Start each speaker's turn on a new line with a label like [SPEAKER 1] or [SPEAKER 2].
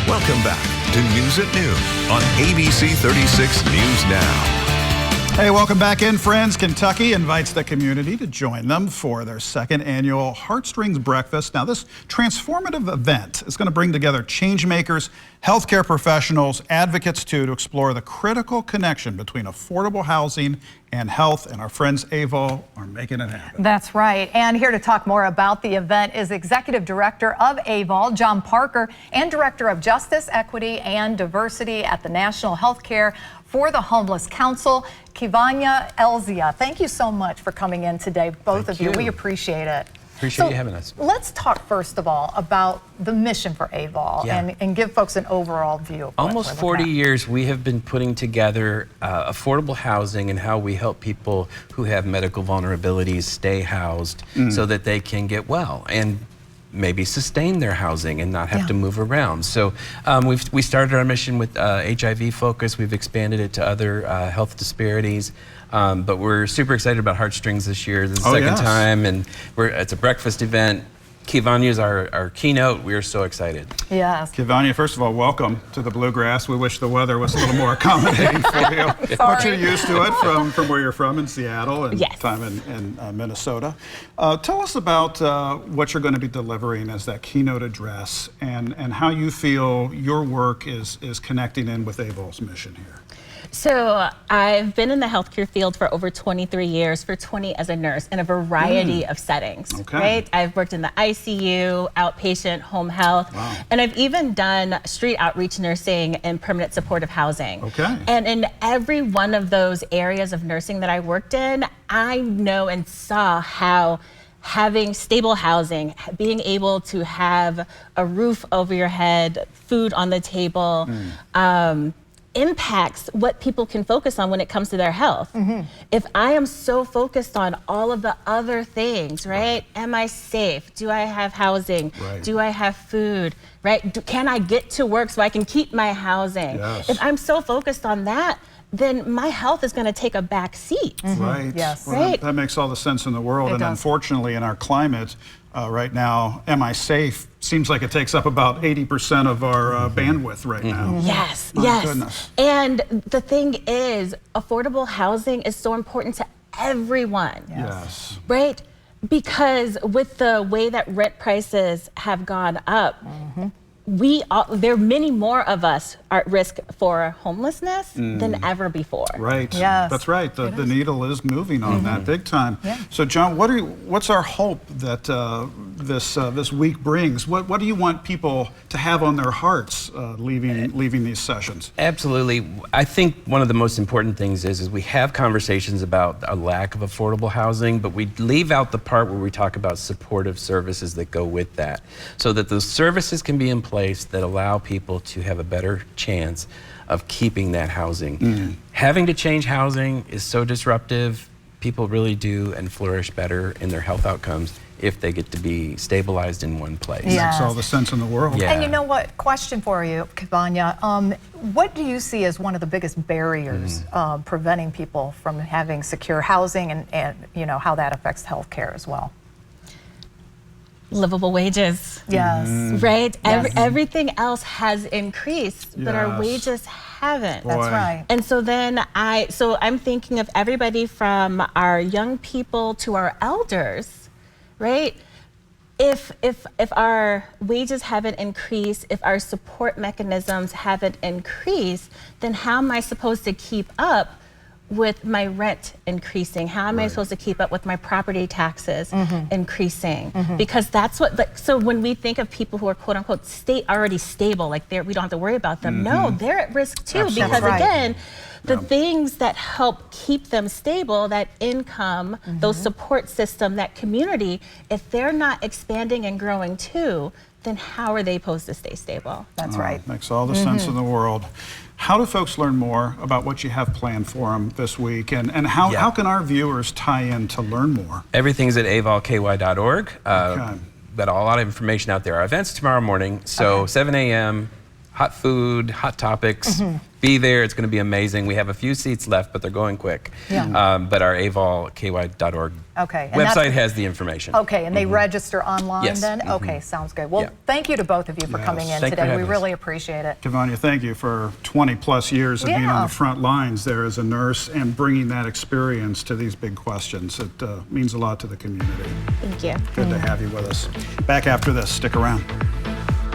[SPEAKER 1] Welcome back to News at Noon on ABC 36 News Now.
[SPEAKER 2] Hey, welcome back in, friends. Kentucky invites the community to join them for their second annual Heartstrings breakfast. Now, this transformative event is going to bring together change makers, healthcare professionals, advocates too, to explore the critical connection between affordable housing and health, and our friends AVOL are making it happen.
[SPEAKER 3] That's right. And here to talk more about the event is Executive Director of AVOL, John Parker, and Director of Justice, Equity, and Diversity at the National Healthcare for the Homeless Council, Kivanya Elzia. Thank you so much for coming in today, both of you. We appreciate it.
[SPEAKER 4] Appreciate you having us.
[SPEAKER 3] Let's talk first of all about the mission for AVOL and give folks an overall view of
[SPEAKER 4] Almost 40 years we have been putting together affordable housing and how we help people who have medical vulnerabilities stay housed so that they can get well and maybe sustain their housing and not have to move around. So we started our mission with HIV focus. We've expanded it to other health disparities. But we're super excited about Heartstrings this year. This is the second time, and it's a breakfast event. Kivanya is our keynote. We are so excited.
[SPEAKER 3] Yes.
[SPEAKER 2] Kivanya, first of all, welcome to the Bluegrass. We wish the weather was a little more accommodating for you. But you're used to it from where you're from in Seattle and time in Minnesota. Tell us about what you're going to be delivering as that keynote address and how you feel your work is connecting in with AVOL's mission here.
[SPEAKER 5] So I've been in the healthcare field for over 23 years, for 20 as a nurse in a variety of settings, right? I've worked in the ICU, outpatient, home health, and I've even done street outreach nursing and permanent supportive housing. And in every one of those areas of nursing that I worked in, I know and saw how having stable housing, being able to have a roof over your head, food on the table, impacts what people can focus on when it comes to their health. If I am so focused on all of the other things, right? Am I safe? Do I have housing? Do I have food? Right? Can I get to work so I can keep my housing? If I'm so focused on that, then my health is going to take a back seat.
[SPEAKER 3] Yes.
[SPEAKER 2] Well, that makes all the sense in the world. And unfortunately, in our climate right now, am I safe seems like it takes up about 80% of our bandwidth right now.
[SPEAKER 5] Yes,
[SPEAKER 2] My goodness.
[SPEAKER 5] And the thing is, affordable housing is so important to everyone. Right? Because with the way that rent prices have gone up, there are many more of us are at risk for homelessness than ever before.
[SPEAKER 2] That's right. The needle is moving on that big time. So, John, what's our hope that this week brings? What do you want people to have on their hearts leaving these sessions?
[SPEAKER 4] Absolutely. I think one of the most important things is we have conversations about a lack of affordable housing, but we leave out the part where we talk about supportive services that go with that, so that those services can be in place that allow people to have a better chance of keeping that housing. Having to change housing is so disruptive. People really do and flourish better in their health outcomes if they get to be stabilized in one place.
[SPEAKER 2] Makes all the sense in the world.
[SPEAKER 3] And you know what, question for you, Kivanya, what do you see as one of the biggest barriers preventing people from having secure housing and you know, how that affects healthcare as well?
[SPEAKER 5] Livable wages. Right? Everything else has increased, but our wages haven't.
[SPEAKER 3] That's right.
[SPEAKER 5] And so then I'm thinking of everybody from our young people to our elders, right? If our wages haven't increased, if our support mechanisms haven't increased, then how am I supposed to keep up with my rent increasing? How am I supposed to keep up with my property taxes increasing? Because that's what, so when we think of people who are quote unquote already stable, like we don't have to worry about them. No, they're at risk too, because again, the things that help keep them stable, that income, those support system, that community, if they're not expanding and growing too, then how are they supposed to stay stable?
[SPEAKER 3] That's right.
[SPEAKER 2] Makes all the sense in the world. How do folks learn more about what you have planned for them this week, and how can our viewers tie in to learn more?
[SPEAKER 4] Everything's at avolky.org. Got a lot of information out there. Our event's tomorrow morning, so 7 a.m. hot food, hot topics. Be there. It's going to be amazing. We have a few seats left, but they're going quick.
[SPEAKER 3] Yeah.
[SPEAKER 4] But our avolky.org
[SPEAKER 3] Okay. And
[SPEAKER 4] website has the information.
[SPEAKER 3] Okay, and they register online
[SPEAKER 4] Yes.
[SPEAKER 3] then? Okay, sounds good. Well,
[SPEAKER 4] Yeah.
[SPEAKER 3] thank you to both of you for
[SPEAKER 2] Yes.
[SPEAKER 3] coming in
[SPEAKER 4] Thank you for
[SPEAKER 3] today. We
[SPEAKER 4] having us.
[SPEAKER 3] really appreciate it.
[SPEAKER 2] Kavonia, thank you for 20 plus years of being
[SPEAKER 3] Yeah.
[SPEAKER 2] on the front lines there as a nurse and bringing that experience to these big questions. It means a lot to the community.
[SPEAKER 5] Thank you.
[SPEAKER 2] Good to have you with us. Back after this. Stick around.